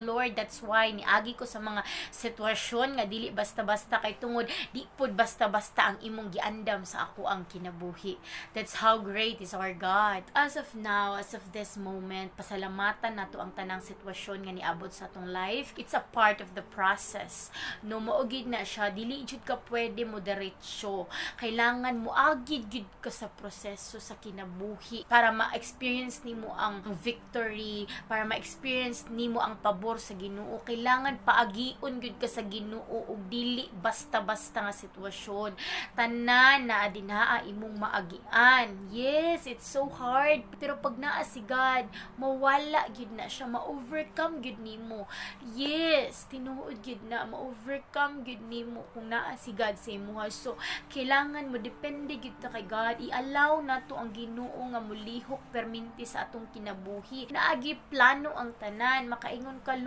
Lord, that's why niagi ko sa mga sitwasyon nga dili basta-basta kay tungod di pud basta-basta ang imong giandam sa ako ang kinabuhi. That's how great is our God. As of now, as of this moment, pasalamatan nato ang tanang sitwasyon nga niabot sa atong life. It's a part of the process. No maugid na siya, dili jud ka pwede mo diretsyo. Kailangan mo agid gid ka sa proseso sa kinabuhi para ma-experience nimo ang victory, para ma-experience nimo ang pabor sa Ginoo. Kailangan paagiun gud ka sa Ginoo ug dili basta-basta nga sitwasyon. Tanan na dinhaa imong maagian. Yes, it's so hard, pero pag naa si God, mawala gid na siya, ma-overcome gid nimo. Yes, tinuod gid na ma-overcome gid nimo kung naa si God sa imuha. So kailangan mo depende gid ta kay God. I-allow nato ang Ginoo nga mulihok perminti sa atong kinabuhi. Naagi plano ang tanan. Makaingon ka,